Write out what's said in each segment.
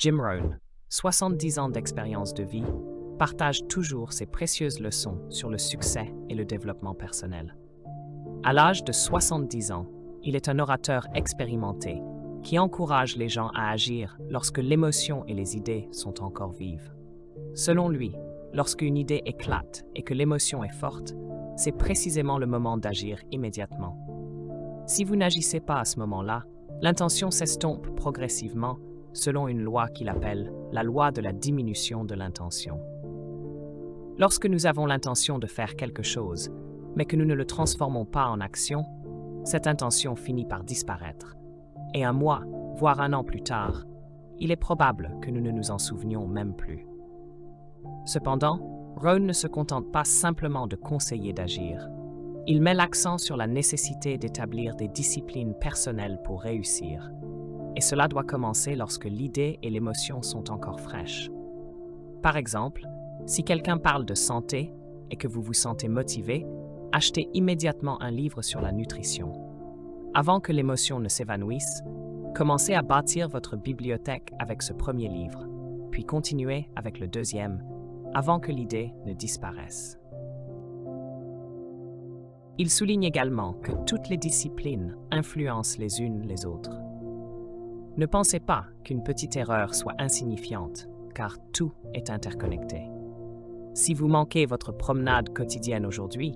Jim Rohn, 70 ans d'expérience de vie, partage toujours ses précieuses leçons sur le succès et le développement personnel. À l'âge de 70 ans, il est un orateur expérimenté qui encourage les gens à agir lorsque l'émotion et les idées sont encore vives. Selon lui, lorsqu'une idée éclate et que l'émotion est forte, c'est précisément le moment d'agir immédiatement. Si vous n'agissez pas à ce moment-là, l'intention s'estompe progressivement selon une loi qu'il appelle la loi de la diminution de l'intention. Lorsque nous avons l'intention de faire quelque chose, mais que nous ne le transformons pas en action, cette intention finit par disparaître. Et un mois, voire un an plus tard, il est probable que nous ne nous en souvenions même plus. Cependant, Rohn ne se contente pas simplement de conseiller d'agir. Il met l'accent sur la nécessité d'établir des disciplines personnelles pour réussir. Et cela doit commencer lorsque l'idée et l'émotion sont encore fraîches. Par exemple, si quelqu'un parle de santé et que vous vous sentez motivé, achetez immédiatement un livre sur la nutrition. Avant que l'émotion ne s'évanouisse, commencez à bâtir votre bibliothèque avec ce premier livre, puis continuez avec le deuxième, avant que l'idée ne disparaisse. Il souligne également que toutes les disciplines influencent les unes les autres. Ne pensez pas qu'une petite erreur soit insignifiante, car tout est interconnecté. Si vous manquez votre promenade quotidienne aujourd'hui,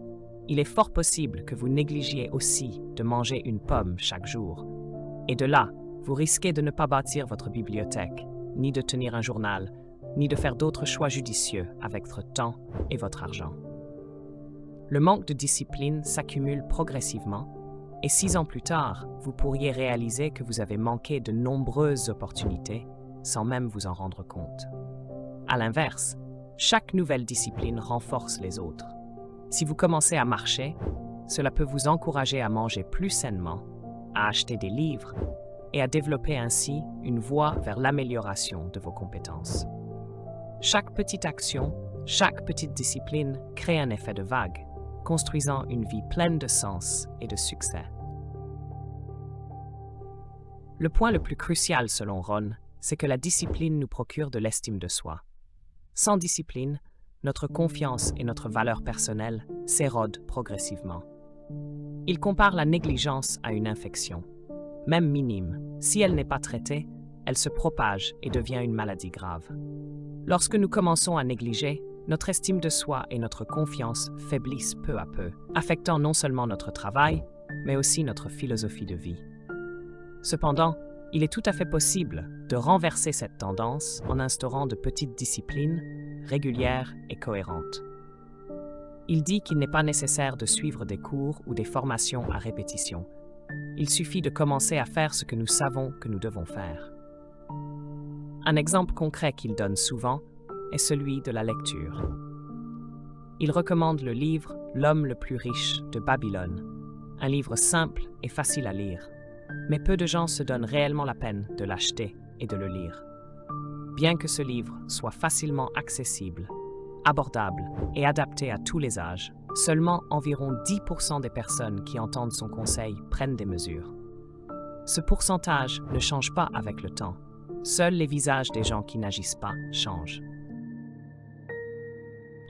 il est fort possible que vous négligiez aussi de manger une pomme chaque jour. Et de là, vous risquez de ne pas bâtir votre bibliothèque, ni de tenir un journal, ni de faire d'autres choix judicieux avec votre temps et votre argent. Le manque de discipline s'accumule progressivement, et 6 ans plus tard, vous pourriez réaliser que vous avez manqué de nombreuses opportunités sans même vous en rendre compte. À l'inverse, chaque nouvelle discipline renforce les autres. Si vous commencez à marcher, cela peut vous encourager à manger plus sainement, à acheter des livres et à développer ainsi une voie vers l'amélioration de vos compétences. Chaque petite action, chaque petite discipline crée un effet de vague, construisant une vie pleine de sens et de succès. Le point le plus crucial selon Rohn, c'est que la discipline nous procure de l'estime de soi. Sans discipline, notre confiance et notre valeur personnelle s'érodent progressivement. Il compare la négligence à une infection. Même minime, si elle n'est pas traitée, elle se propage et devient une maladie grave. Lorsque nous commençons à négliger, notre estime de soi et notre confiance faiblissent peu à peu, affectant non seulement notre travail, mais aussi notre philosophie de vie. Cependant, il est tout à fait possible de renverser cette tendance en instaurant de petites disciplines régulières et cohérentes. Il dit qu'il n'est pas nécessaire de suivre des cours ou des formations à répétition. Il suffit de commencer à faire ce que nous savons que nous devons faire. Un exemple concret qu'il donne souvent est celui de la lecture. Il recommande le livre « L'homme le plus riche » de Babylone, un livre simple et facile à lire, mais peu de gens se donnent réellement la peine de l'acheter et de le lire. Bien que ce livre soit facilement accessible, abordable et adapté à tous les âges, seulement environ 10% des personnes qui entendent son conseil prennent des mesures. Ce pourcentage ne change pas avec le temps. Seuls les visages des gens qui n'agissent pas changent.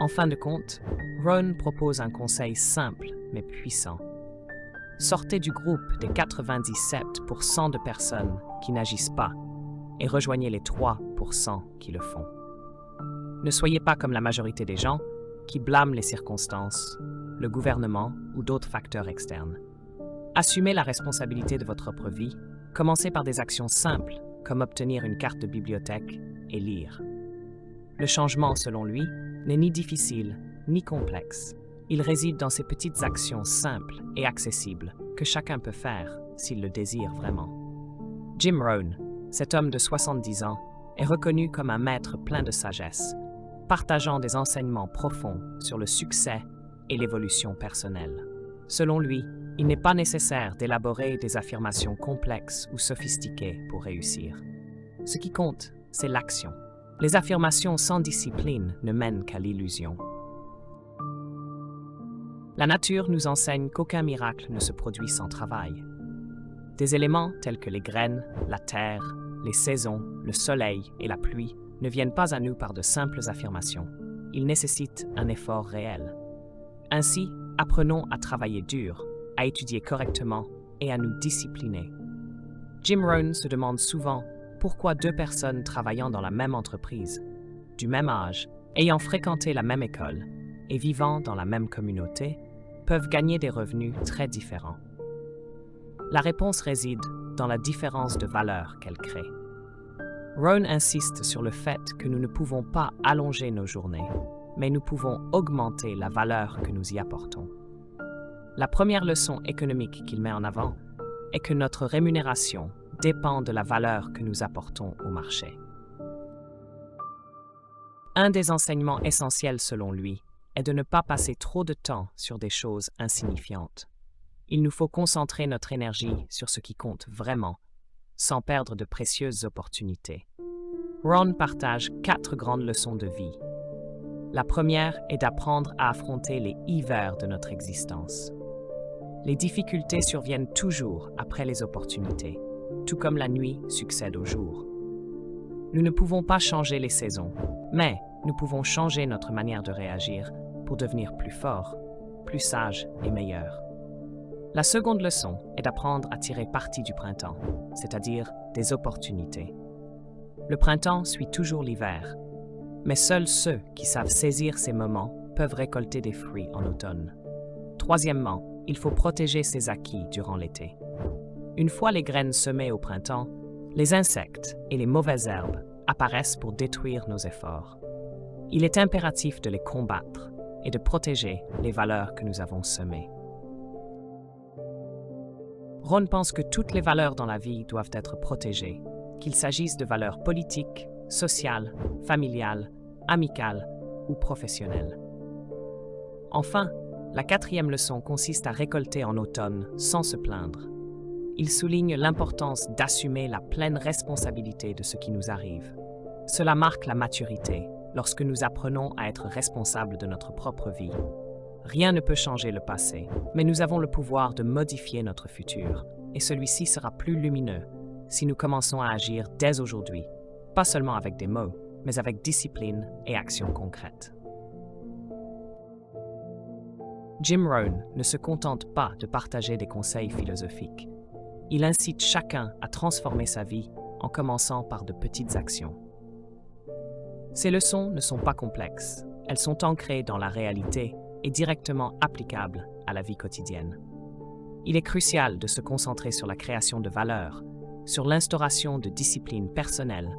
En fin de compte, Rohn propose un conseil simple mais puissant. Sortez du groupe des 97% de personnes qui n'agissent pas et rejoignez les 3% qui le font. Ne soyez pas comme la majorité des gens qui blâment les circonstances, le gouvernement ou d'autres facteurs externes. Assumez la responsabilité de votre propre vie. Commencez par des actions simples comme obtenir une carte de bibliothèque et lire. Le changement, selon lui, n'est ni difficile ni complexe. Il réside dans ces petites actions simples et accessibles que chacun peut faire s'il le désire vraiment. Jim Rohn, cet homme de 70 ans, est reconnu comme un maître plein de sagesse, partageant des enseignements profonds sur le succès et l'évolution personnelle. Selon lui, il n'est pas nécessaire d'élaborer des affirmations complexes ou sophistiquées pour réussir. Ce qui compte, c'est l'action. Les affirmations sans discipline ne mènent qu'à l'illusion. La nature nous enseigne qu'aucun miracle ne se produit sans travail. Des éléments tels que les graines, la terre, les saisons, le soleil et la pluie ne viennent pas à nous par de simples affirmations. Ils nécessitent un effort réel. Ainsi, apprenons à travailler dur, à étudier correctement et à nous discipliner. Jim Rohn se demande souvent pourquoi deux personnes travaillant dans la même entreprise, du même âge, ayant fréquenté la même école et vivant dans la même communauté, peuvent gagner des revenus très différents. La réponse réside dans la différence de valeur qu'elle crée. Rohn insiste sur le fait que nous ne pouvons pas allonger nos journées, mais nous pouvons augmenter la valeur que nous y apportons. La première leçon économique qu'il met en avant est que notre rémunération dépend de la valeur que nous apportons au marché. Un des enseignements essentiels selon lui est de ne pas passer trop de temps sur des choses insignifiantes. Il nous faut concentrer notre énergie sur ce qui compte vraiment, sans perdre de précieuses opportunités. Rohn partage 4 grandes leçons de vie. La première est d'apprendre à affronter les hivers de notre existence. Les difficultés surviennent toujours après les opportunités, tout comme la nuit succède au jour. Nous ne pouvons pas changer les saisons, mais nous pouvons changer notre manière de réagir pour devenir plus forts, plus sages et meilleurs. La seconde leçon est d'apprendre à tirer parti du printemps, c'est-à-dire des opportunités. Le printemps suit toujours l'hiver, mais seuls ceux qui savent saisir ces moments peuvent récolter des fruits en automne. Troisièmement, il faut protéger ses acquis durant l'été. Une fois les graines semées au printemps, les insectes et les mauvaises herbes apparaissent pour détruire nos efforts. Il est impératif de les combattre et de protéger les valeurs que nous avons semées. Rohn pense que toutes les valeurs dans la vie doivent être protégées, qu'il s'agisse de valeurs politiques, sociales, familiales, amicales ou professionnelles. Enfin, la 4e leçon consiste à récolter en automne sans se plaindre. Il souligne l'importance d'assumer la pleine responsabilité de ce qui nous arrive. Cela marque la maturité lorsque nous apprenons à être responsables de notre propre vie. Rien ne peut changer le passé, mais nous avons le pouvoir de modifier notre futur, et celui-ci sera plus lumineux si nous commençons à agir dès aujourd'hui, pas seulement avec des mots, mais avec discipline et action concrète. Jim Rohn ne se contente pas de partager des conseils philosophiques. Il incite chacun à transformer sa vie en commençant par de petites actions. Ces leçons ne sont pas complexes, elles sont ancrées dans la réalité et directement applicables à la vie quotidienne. Il est crucial de se concentrer sur la création de valeur, sur l'instauration de disciplines personnelles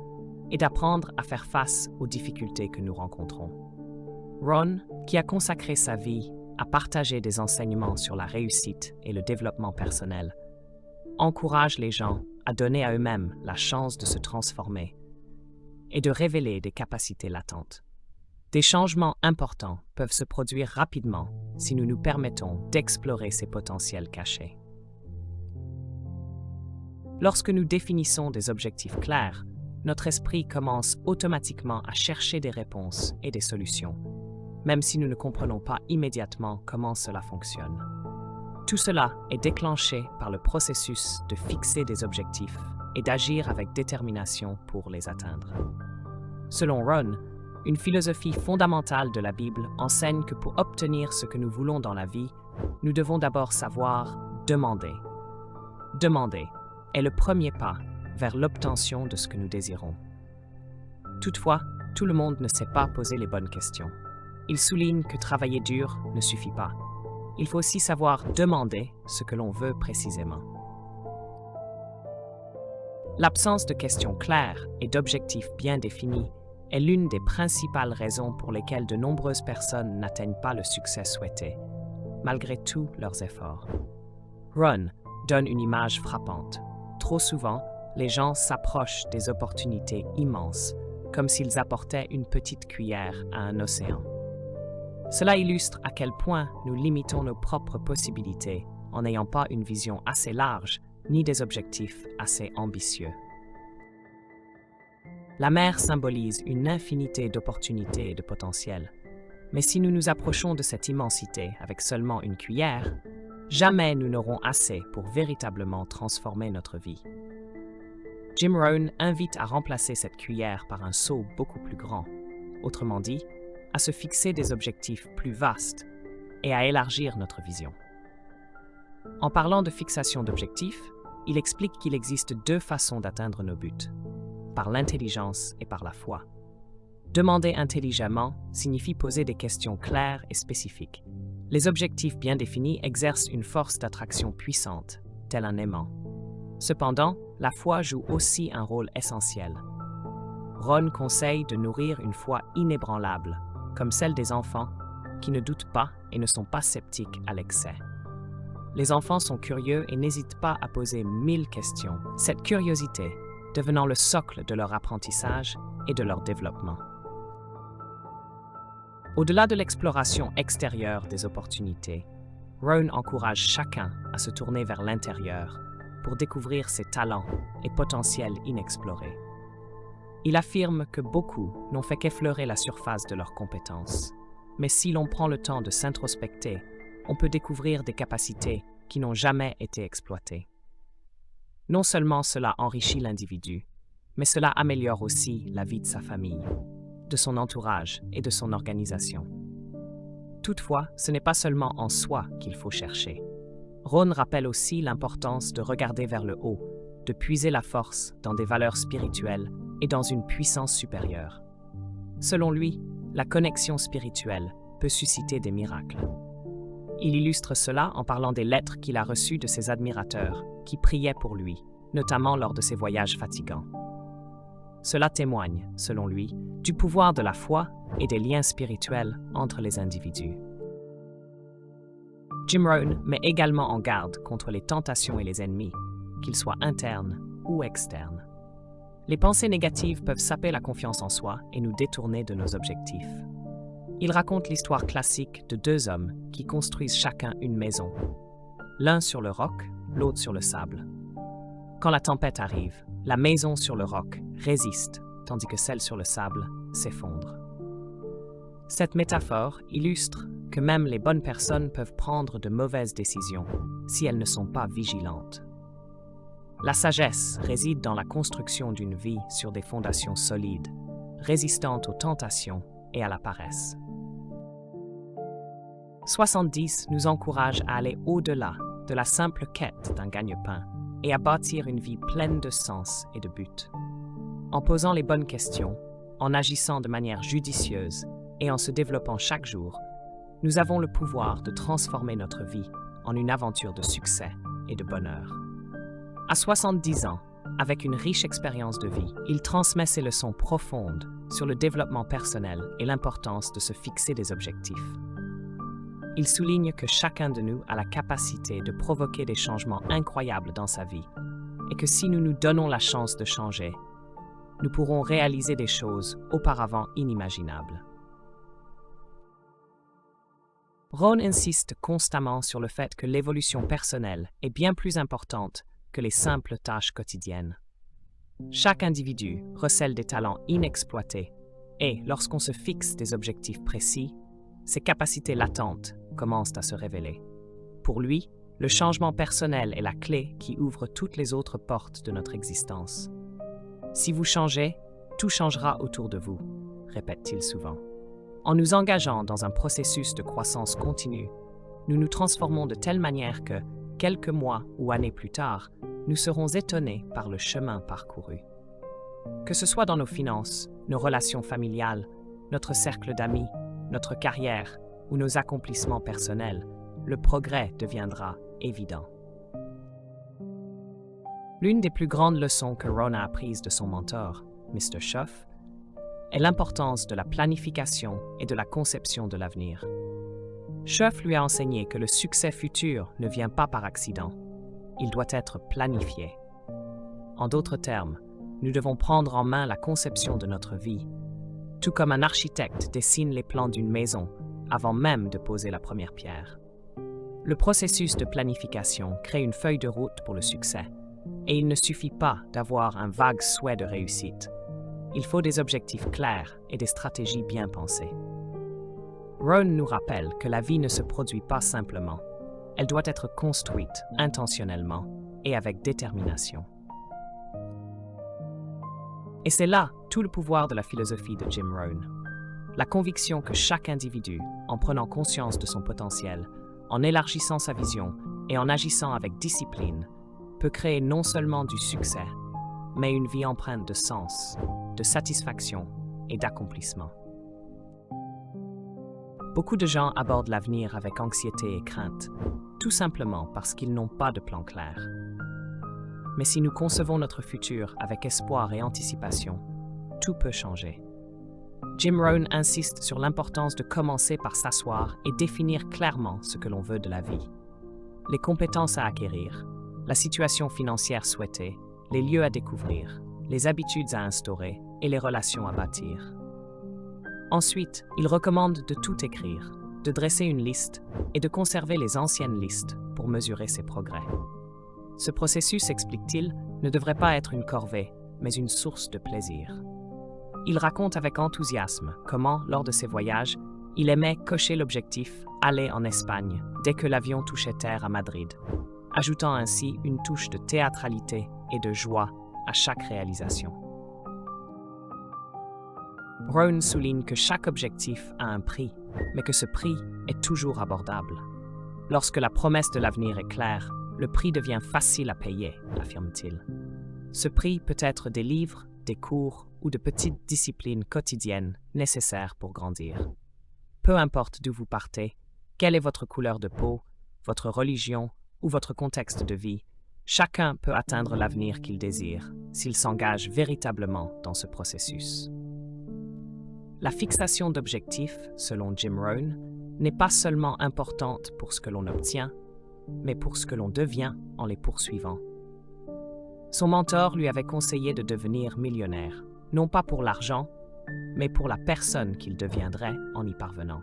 et d'apprendre à faire face aux difficultés que nous rencontrons. Rohn, qui a consacré sa vie à partager des enseignements sur la réussite et le développement personnel, encourage les gens à donner à eux-mêmes la chance de se transformer et de révéler des capacités latentes. Des changements importants peuvent se produire rapidement si nous nous permettons d'explorer ces potentiels cachés. Lorsque nous définissons des objectifs clairs, notre esprit commence automatiquement à chercher des réponses et des solutions, même si nous ne comprenons pas immédiatement comment cela fonctionne. Tout cela est déclenché par le processus de fixer des objectifs et d'agir avec détermination pour les atteindre. Selon Rohn, une philosophie fondamentale de la Bible enseigne que pour obtenir ce que nous voulons dans la vie, nous devons d'abord savoir demander. Demander est le premier pas vers l'obtention de ce que nous désirons. Toutefois, tout le monde ne sait pas poser les bonnes questions. Il souligne que travailler dur ne suffit pas. Il faut aussi savoir demander ce que l'on veut précisément. L'absence de questions claires et d'objectifs bien définis est l'une des principales raisons pour lesquelles de nombreuses personnes n'atteignent pas le succès souhaité, malgré tous leurs efforts. Rohn donne une image frappante. Trop souvent, les gens s'approchent des opportunités immenses, comme s'ils apportaient une petite cuillère à un océan. Cela illustre à quel point nous limitons nos propres possibilités en n'ayant pas une vision assez large ni des objectifs assez ambitieux. La mer symbolise une infinité d'opportunités et de potentiel. Mais si nous nous approchons de cette immensité avec seulement une cuillère, Jamais nous n'aurons assez pour véritablement transformer notre vie. Jim Rohn invite à remplacer cette cuillère par un seau beaucoup plus grand, autrement dit, à se fixer des objectifs plus vastes et à élargir notre vision. En parlant de fixation d'objectifs, il explique qu'il existe deux façons d'atteindre nos buts, par l'intelligence et par la foi. Demander intelligemment signifie poser des questions claires et spécifiques. Les objectifs bien définis exercent une force d'attraction puissante, tel un aimant. Cependant, la foi joue aussi un rôle essentiel. Rohn conseille de nourrir une foi inébranlable, comme celle des enfants, qui ne doutent pas et ne sont pas sceptiques à l'excès. Les enfants sont curieux et n'hésitent pas à poser 1000 questions, cette curiosité devenant le socle de leur apprentissage et de leur développement. Au-delà de l'exploration extérieure des opportunités, Rohn encourage chacun à se tourner vers l'intérieur pour découvrir ses talents et potentiels inexplorés. Il affirme que beaucoup n'ont fait qu'effleurer la surface de leurs compétences, mais si l'on prend le temps de s'introspecter, on peut découvrir des capacités qui n'ont jamais été exploitées. Non seulement cela enrichit l'individu, mais cela améliore aussi la vie de sa famille, de son entourage et de son organisation. Toutefois, ce n'est pas seulement en soi qu'il faut chercher. Rohn rappelle aussi l'importance de regarder vers le haut, de puiser la force dans des valeurs spirituelles et dans une puissance supérieure. Selon lui, la connexion spirituelle peut susciter des miracles. Il illustre cela en parlant des lettres qu'il a reçues de ses admirateurs qui priaient pour lui, notamment lors de ses voyages fatigants. Cela témoigne, selon lui, du pouvoir de la foi et des liens spirituels entre les individus. Jim Rohn met également en garde contre les tentations et les ennemis, qu'ils soient internes ou externes. Les pensées négatives peuvent saper la confiance en soi et nous détourner de nos objectifs. Il raconte l'histoire classique de deux hommes qui construisent chacun une maison, l'un sur le roc, l'autre sur le sable. Quand la tempête arrive, la maison sur le roc résiste, tandis que celle sur le sable s'effondre. Cette métaphore illustre que même les bonnes personnes peuvent prendre de mauvaises décisions si elles ne sont pas vigilantes. La sagesse réside dans la construction d'une vie sur des fondations solides, résistantes aux tentations et à la paresse. 70 nous encourage à aller au-delà de la simple quête d'un gagne-pain et à bâtir une vie pleine de sens et de but. En posant les bonnes questions, en agissant de manière judicieuse et en se développant chaque jour, nous avons le pouvoir de transformer notre vie en une aventure de succès et de bonheur. À 70 ans, avec une riche expérience de vie, il transmet ses leçons profondes sur le développement personnel et l'importance de se fixer des objectifs. Il souligne que chacun de nous a la capacité de provoquer des changements incroyables dans sa vie et que si nous nous donnons la chance de changer, nous pourrons réaliser des choses auparavant inimaginables. Rohn insiste constamment sur le fait que l'évolution personnelle est bien plus importante que les simples tâches quotidiennes. Chaque individu recèle des talents inexploités et, lorsqu'on se fixe des objectifs précis, ses capacités latentes commencent à se révéler. Pour lui, le changement personnel est la clé qui ouvre toutes les autres portes de notre existence. Si vous changez, tout changera autour de vous, répète-t-il souvent. En nous engageant dans un processus de croissance continue, nous nous transformons de telle manière que, quelques mois ou années plus tard, nous serons étonnés par le chemin parcouru. Que ce soit dans nos finances, nos relations familiales, notre cercle d'amis, notre carrière ou nos accomplissements personnels, le progrès deviendra évident. L'une des plus grandes leçons que Rohn a apprises de son mentor, Mr. Schuff, est l'importance de la planification et de la conception de l'avenir. Schuff lui a enseigné que le succès futur ne vient pas par accident. Il doit être planifié. En d'autres termes, nous devons prendre en main la conception de notre vie, tout comme un architecte dessine les plans d'une maison avant même de poser la première pierre. Le processus de planification crée une feuille de route pour le succès, et il ne suffit pas d'avoir un vague souhait de réussite. Il faut des objectifs clairs et des stratégies bien pensées. Rohn nous rappelle que la vie ne se produit pas simplement. Elle doit être construite intentionnellement et avec détermination. Et c'est là tout le pouvoir de la philosophie de Jim Rohn. La conviction que chaque individu, en prenant conscience de son potentiel, en élargissant sa vision et en agissant avec discipline, peut créer non seulement du succès, mais une vie empreinte de sens, de satisfaction et d'accomplissement. Beaucoup de gens abordent l'avenir avec anxiété et crainte, tout simplement parce qu'ils n'ont pas de plan clair. Mais si nous concevons notre futur avec espoir et anticipation, tout peut changer. Jim Rohn insiste sur l'importance de commencer par s'asseoir et définir clairement ce que l'on veut de la vie. Les compétences à acquérir, la situation financière souhaitée, les lieux à découvrir, les habitudes à instaurer et les relations à bâtir. Ensuite, il recommande de tout écrire, de dresser une liste et de conserver les anciennes listes pour mesurer ses progrès. Ce processus, explique-t-il, ne devrait pas être une corvée, mais une source de plaisir. Il raconte avec enthousiasme comment, lors de ses voyages, il aimait cocher l'objectif « aller en Espagne » dès que l'avion touchait terre à Madrid, ajoutant ainsi une touche de théâtralité et de joie à chaque réalisation. Rohn souligne que chaque objectif a un prix, mais que ce prix est toujours abordable. Lorsque la promesse de l'avenir est claire, le prix devient facile à payer, affirme-t-il. Ce prix peut être des livres, des cours ou de petites disciplines quotidiennes nécessaires pour grandir. Peu importe d'où vous partez, quelle est votre couleur de peau, votre religion ou votre contexte de vie, chacun peut atteindre l'avenir qu'il désire s'il s'engage véritablement dans ce processus. La fixation d'objectifs, selon Jim Rohn, n'est pas seulement importante pour ce que l'on obtient, mais pour ce que l'on devient en les poursuivant. Son mentor lui avait conseillé de devenir millionnaire, non pas pour l'argent, mais pour la personne qu'il deviendrait en y parvenant.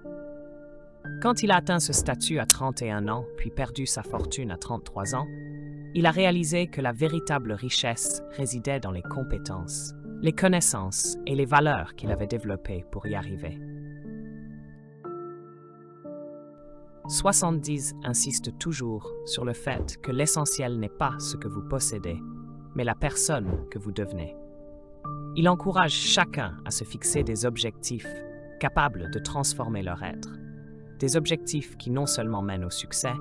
Quand il a atteint ce statut à 31 ans, puis perdu sa fortune à 33 ans, il a réalisé que la véritable richesse résidait dans les compétences, les connaissances et les valeurs qu'il avait développées pour y arriver. 70 insiste toujours sur le fait que l'essentiel n'est pas ce que vous possédez, mais la personne que vous devenez. Il encourage chacun à se fixer des objectifs capables de transformer leur être. Des objectifs qui non seulement mènent au succès,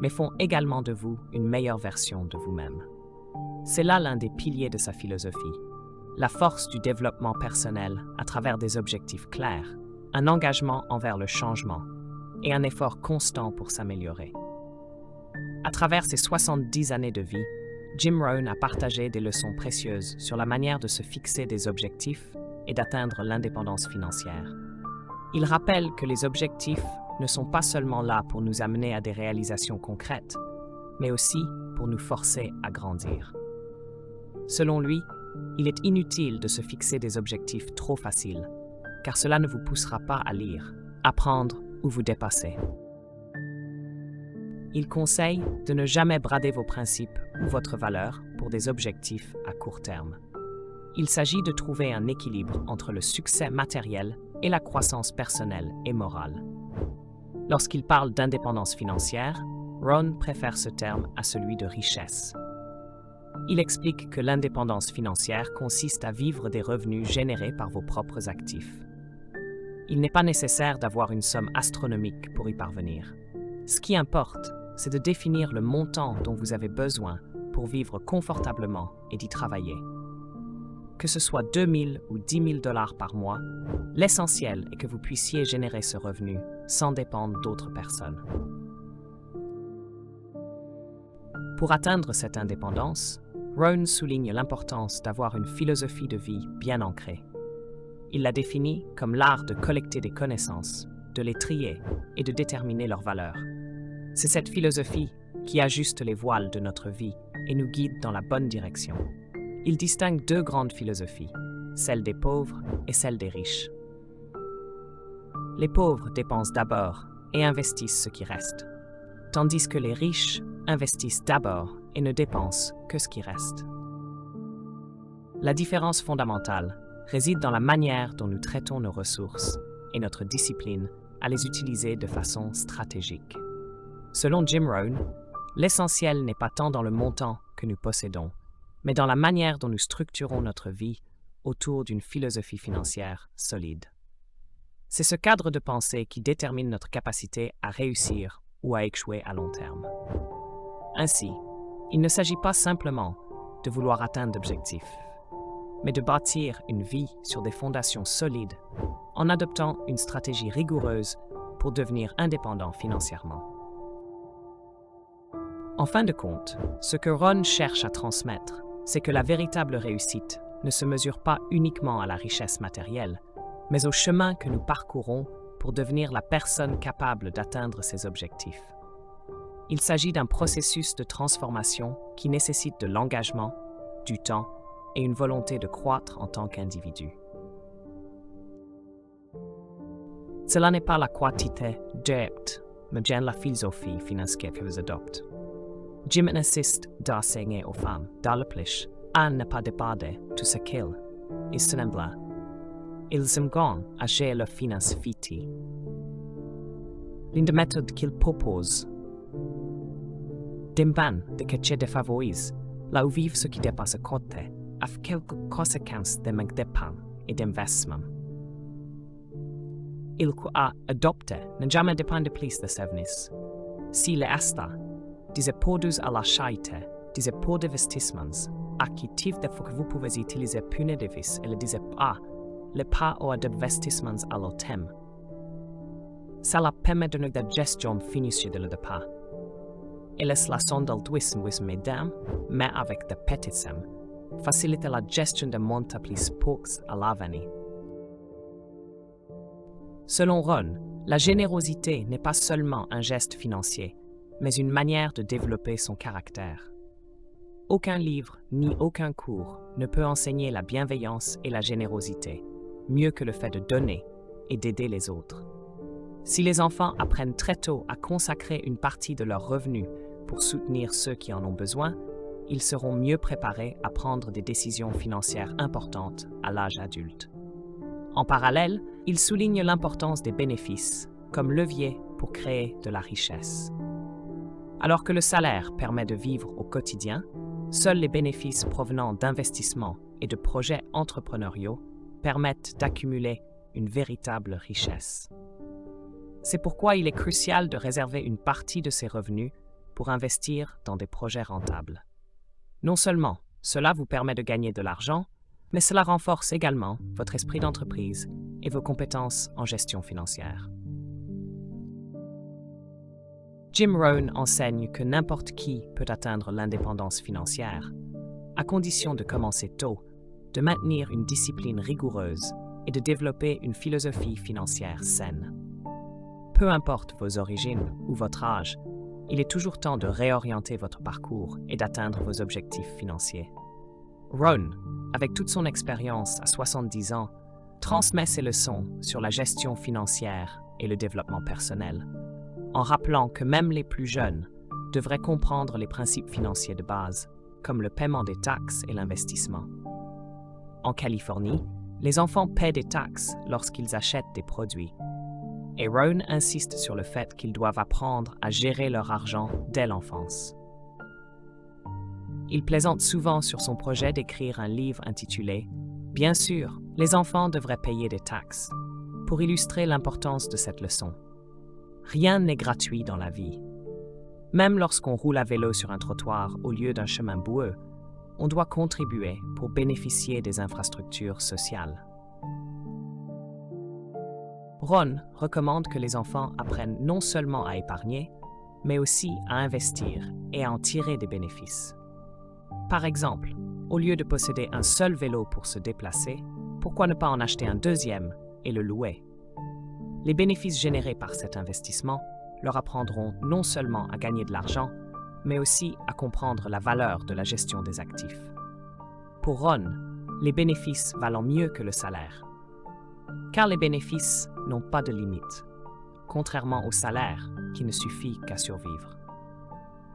mais font également de vous une meilleure version de vous-même. C'est là l'un des piliers de sa philosophie, la force du développement personnel à travers des objectifs clairs, un engagement envers le changement et un effort constant pour s'améliorer. À travers ses 70 années de vie, Jim Rohn a partagé des leçons précieuses sur la manière de se fixer des objectifs et d'atteindre l'indépendance financière. Il rappelle que les objectifs ne sont pas seulement là pour nous amener à des réalisations concrètes, mais aussi pour nous forcer à grandir. Selon lui, il est inutile de se fixer des objectifs trop faciles, car cela ne vous poussera pas à lire, apprendre ou vous dépasser. Il conseille de ne jamais brader vos principes ou votre valeur pour des objectifs à court terme. Il s'agit de trouver un équilibre entre le succès matériel et la croissance personnelle et morale. Lorsqu'il parle d'indépendance financière, Rohn préfère ce terme à celui de richesse. Il explique que l'indépendance financière consiste à vivre des revenus générés par vos propres actifs. Il n'est pas nécessaire d'avoir une somme astronomique pour y parvenir. Ce qui importe, c'est de définir le montant dont vous avez besoin pour vivre confortablement et d'y travailler. Que ce soit 2 000 ou 10 000 $ par mois, l'essentiel est que vous puissiez générer ce revenu sans dépendre d'autres personnes. Pour atteindre cette indépendance, Rohn souligne l'importance d'avoir une philosophie de vie bien ancrée. Il la définit comme l'art de collecter des connaissances, de les trier et de déterminer leurs valeurs. C'est cette philosophie qui ajuste les voiles de notre vie et nous guide dans la bonne direction. Il distingue deux grandes philosophies, celle des pauvres et celle des riches. Les pauvres dépensent d'abord et investissent ce qui reste, tandis que les riches investissent d'abord et ne dépensent que ce qui reste. La différence fondamentale réside dans la manière dont nous traitons nos ressources et notre discipline à les utiliser de façon stratégique. Selon Jim Rohn, l'essentiel n'est pas tant dans le montant que nous possédons, mais dans la manière dont nous structurons notre vie autour d'une philosophie financière solide. C'est ce cadre de pensée qui détermine notre capacité à réussir ou à échouer à long terme. Ainsi, il ne s'agit pas simplement de vouloir atteindre d'objectifs, mais de bâtir une vie sur des fondations solides en adoptant une stratégie rigoureuse pour devenir indépendant financièrement. En fin de compte, ce que Rohn cherche à transmettre, c'est que la véritable réussite ne se mesure pas uniquement à la richesse matérielle, mais au chemin que nous parcourons pour devenir la personne capable d'atteindre ses objectifs. Il s'agit d'un processus de transformation qui nécessite de l'engagement, du temps et une volonté de croître en tant qu'individu. Cela n'est pas la quantité d'être, mais bien la philosophie financière que vous adoptez. Jim insiste d'enseigner aux femmes, dans le plus, à ne pas dépendre tout ce qu'ils semblent. Ils aiment à gérer leurs finances fiti. L'une des méthodes qu'il propose d'imban de que défavorise là où vivent ceux qui dépassent côté, avec quelques conséquences de manque d'épargne et d'investissement. Il a adopté ne jamais dépendre plus de ses venus. Si les asta des produits à la charité, des pots d'investissements, actifs de que vous pouvez utiliser pour une devise et le disait pas, le pas ou d'investissements à long terme. Cela permet de nous de gestion financière de le départ. Et laisse la sonde d'altruisme mesdames, mais avec de petites sommes, facilite la gestion de multiples pocs à l'avenir. Selon Rohn, la générosité n'est pas seulement un geste financier, mais une manière de développer son caractère. Aucun livre ni aucun cours ne peut enseigner la bienveillance et la générosité, mieux que le fait de donner et d'aider les autres. Si les enfants apprennent très tôt à consacrer une partie de leurs revenus pour soutenir ceux qui en ont besoin, ils seront mieux préparés à prendre des décisions financières importantes à l'âge adulte. En parallèle, il souligne l'importance des bénéfices comme levier pour créer de la richesse. Alors que le salaire permet de vivre au quotidien, seuls les bénéfices provenant d'investissements et de projets entrepreneuriaux permettent d'accumuler une véritable richesse. C'est pourquoi il est crucial de réserver une partie de ses revenus pour investir dans des projets rentables. Non seulement cela vous permet de gagner de l'argent, mais cela renforce également votre esprit d'entreprise et vos compétences en gestion financière. Jim Rohn enseigne que n'importe qui peut atteindre l'indépendance financière, à condition de commencer tôt, de maintenir une discipline rigoureuse et de développer une philosophie financière saine. Peu importe vos origines ou votre âge, il est toujours temps de réorienter votre parcours et d'atteindre vos objectifs financiers. Rohn, avec toute son expérience à 70 ans, transmet ses leçons sur la gestion financière et le développement personnel, en rappelant que même les plus jeunes devraient comprendre les principes financiers de base, comme le paiement des taxes et l'investissement. En Californie, les enfants paient des taxes lorsqu'ils achètent des produits, et Rohn insiste sur le fait qu'ils doivent apprendre à gérer leur argent dès l'enfance. Il plaisante souvent sur son projet d'écrire un livre intitulé « Bien sûr, les enfants devraient payer des taxes » pour illustrer l'importance de cette leçon. Rien n'est gratuit dans la vie. Même lorsqu'on roule à vélo sur un trottoir au lieu d'un chemin boueux, on doit contribuer pour bénéficier des infrastructures sociales. Rohn recommande que les enfants apprennent non seulement à épargner, mais aussi à investir et à en tirer des bénéfices. Par exemple, au lieu de posséder un seul vélo pour se déplacer, pourquoi ne pas en acheter un deuxième et le louer? Les bénéfices générés par cet investissement leur apprendront non seulement à gagner de l'argent, mais aussi à comprendre la valeur de la gestion des actifs. Pour Rohn, les bénéfices valent mieux que le salaire, car les bénéfices n'ont pas de limite, contrairement au salaire qui ne suffit qu'à survivre.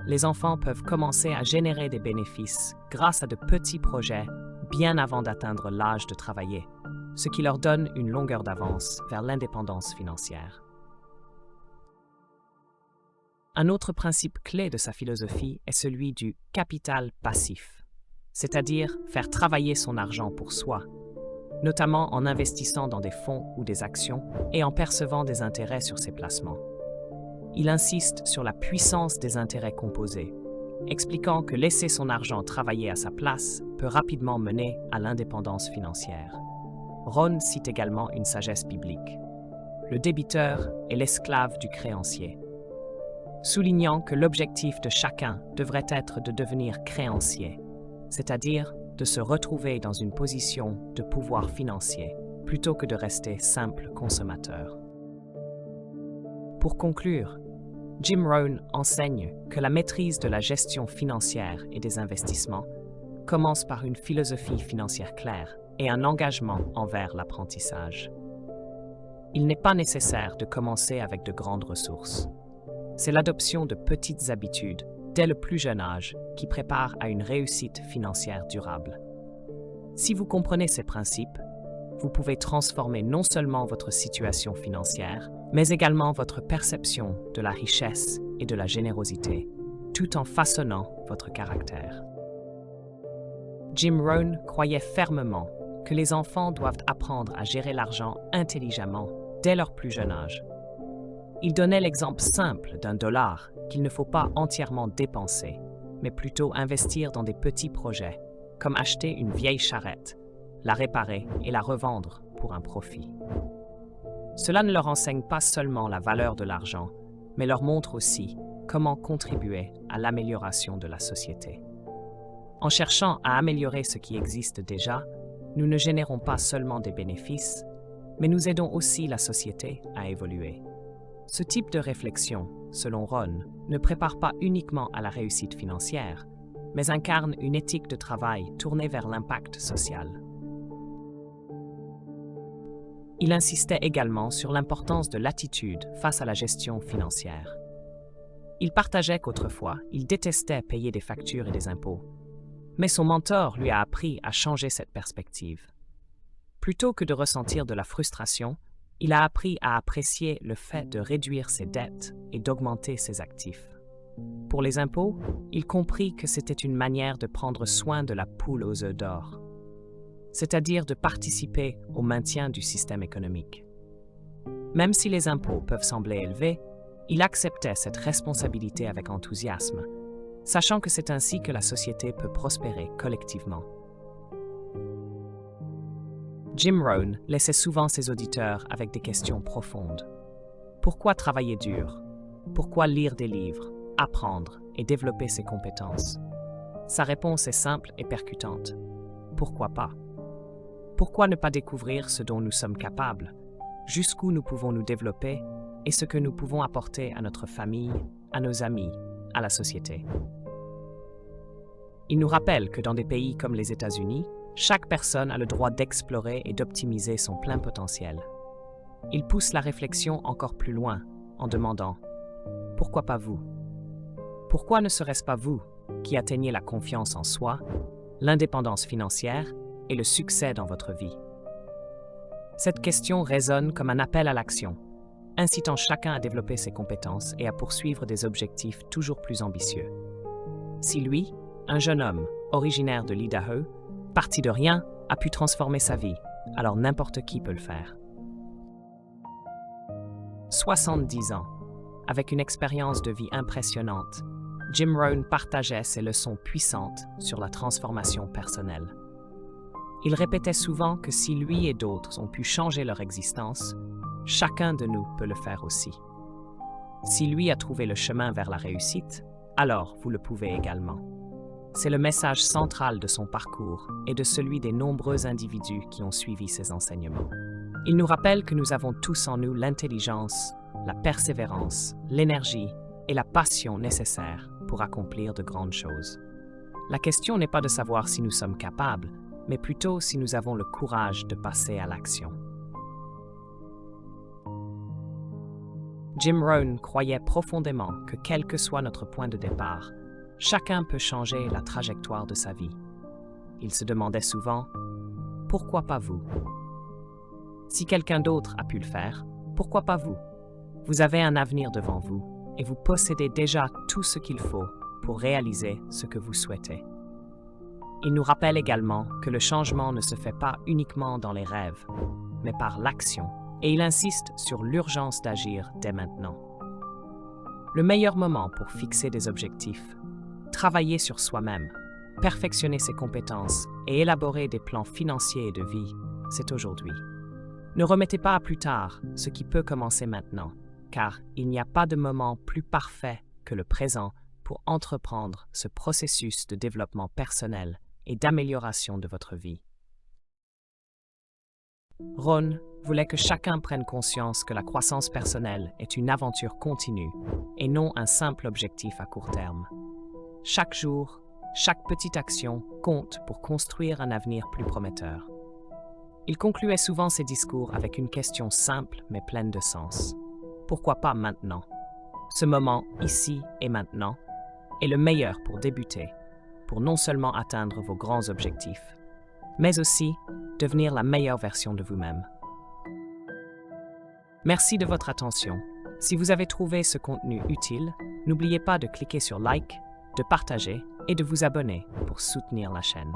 Les enfants peuvent commencer à générer des bénéfices grâce à de petits projets bien avant d'atteindre l'âge de travailler, ce qui leur donne une longueur d'avance vers l'indépendance financière. Un autre principe clé de sa philosophie est celui du capital passif, c'est-à-dire faire travailler son argent pour soi, notamment en investissant dans des fonds ou des actions et en percevant des intérêts sur ses placements. Il insiste sur la puissance des intérêts composés, expliquant que laisser son argent travailler à sa place peut rapidement mener à l'indépendance financière. Ron cite également une sagesse biblique. Le débiteur est l'esclave du créancier, soulignant que l'objectif de chacun devrait être de devenir créancier, c'est-à-dire de se retrouver dans une position de pouvoir financier, plutôt que de rester simple consommateur. Pour conclure, Jim Rohn enseigne que la maîtrise de la gestion financière et des investissements commence par une philosophie financière claire et un engagement envers l'apprentissage. Il n'est pas nécessaire de commencer avec de grandes ressources. C'est l'adoption de petites habitudes dès le plus jeune âge qui prépare à une réussite financière durable. Si vous comprenez ces principes, vous pouvez transformer non seulement votre situation financière, mais également votre perception de la richesse et de la générosité, tout en façonnant votre caractère. Jim Rohn croyait fermement que les enfants doivent apprendre à gérer l'argent intelligemment dès leur plus jeune âge. Il donnait l'exemple simple d'un dollar qu'il ne faut pas entièrement dépenser, mais plutôt investir dans des petits projets, comme acheter une vieille charrette, la réparer et la revendre pour un profit. Cela ne leur enseigne pas seulement la valeur de l'argent, mais leur montre aussi comment contribuer à l'amélioration de la société. En cherchant à améliorer ce qui existe déjà, nous ne générons pas seulement des bénéfices, mais nous aidons aussi la société à évoluer. Ce type de réflexion, selon Ron, ne prépare pas uniquement à la réussite financière, mais incarne une éthique de travail tournée vers l'impact social. Il insistait également sur l'importance de l'attitude face à la gestion financière. Il partageait qu'autrefois, il détestait payer des factures et des impôts, mais son mentor lui a appris à changer cette perspective. Plutôt que de ressentir de la frustration, il a appris à apprécier le fait de réduire ses dettes et d'augmenter ses actifs. Pour les impôts, il comprit que c'était une manière de prendre soin de la poule aux œufs d'or, c'est-à-dire de participer au maintien du système économique. Même si les impôts peuvent sembler élevés, il acceptait cette responsabilité avec enthousiasme, sachant que c'est ainsi que la société peut prospérer collectivement. Jim Rohn laissait souvent ses auditeurs avec des questions profondes. Pourquoi travailler dur? Pourquoi lire des livres, apprendre et développer ses compétences? Sa réponse est simple et percutante. Pourquoi pas? Pourquoi ne pas découvrir ce dont nous sommes capables, jusqu'où nous pouvons nous développer et ce que nous pouvons apporter à notre famille, à nos amis, à la société? Il nous rappelle que dans des pays comme les États-Unis, chaque personne a le droit d'explorer et d'optimiser son plein potentiel. Il pousse la réflexion encore plus loin en demandant « Pourquoi pas vous? Pourquoi ne serait-ce pas vous qui atteignez la confiance en soi, l'indépendance financière et le succès dans votre vie ?» Cette question résonne comme un appel à l'action, incitant chacun à développer ses compétences et à poursuivre des objectifs toujours plus ambitieux. Si lui, un jeune homme originaire de l'Idaho, parti de rien, a pu transformer sa vie, alors n'importe qui peut le faire. 70 ans, avec une expérience de vie impressionnante, Jim Rohn partageait ses leçons puissantes sur la transformation personnelle. Il répétait souvent que si lui et d'autres ont pu changer leur existence, chacun de nous peut le faire aussi. Si lui a trouvé le chemin vers la réussite, alors vous le pouvez également. C'est le message central de son parcours et de celui des nombreux individus qui ont suivi ses enseignements. Il nous rappelle que nous avons tous en nous l'intelligence, la persévérance, l'énergie et la passion nécessaires pour accomplir de grandes choses. La question n'est pas de savoir si nous sommes capables, mais plutôt si nous avons le courage de passer à l'action. Jim Rohn croyait profondément que quel que soit notre point de départ, chacun peut changer la trajectoire de sa vie. Il se demandait souvent « Pourquoi pas vous ?» Si quelqu'un d'autre a pu le faire, pourquoi pas vous? Vous avez un avenir devant vous, et vous possédez déjà tout ce qu'il faut pour réaliser ce que vous souhaitez. Il nous rappelle également que le changement ne se fait pas uniquement dans les rêves, mais par l'action, et il insiste sur l'urgence d'agir dès maintenant. Le meilleur moment pour fixer des objectifs, travailler sur soi-même, perfectionner ses compétences et élaborer des plans financiers et de vie, c'est aujourd'hui. Ne remettez pas à plus tard ce qui peut commencer maintenant, car il n'y a pas de moment plus parfait que le présent pour entreprendre ce processus de développement personnel et d'amélioration de votre vie. Ron voulait que chacun prenne conscience que la croissance personnelle est une aventure continue et non un simple objectif à court terme. Chaque jour, chaque petite action compte pour construire un avenir plus prometteur. Il concluait souvent ses discours avec une question simple mais pleine de sens. Pourquoi pas maintenant? Ce moment, ici et maintenant, est le meilleur pour débuter, pour non seulement atteindre vos grands objectifs, mais aussi devenir la meilleure version de vous-même. Merci de votre attention. Si vous avez trouvé ce contenu utile, n'oubliez pas de cliquer sur Like, de partager et de vous abonner pour soutenir la chaîne.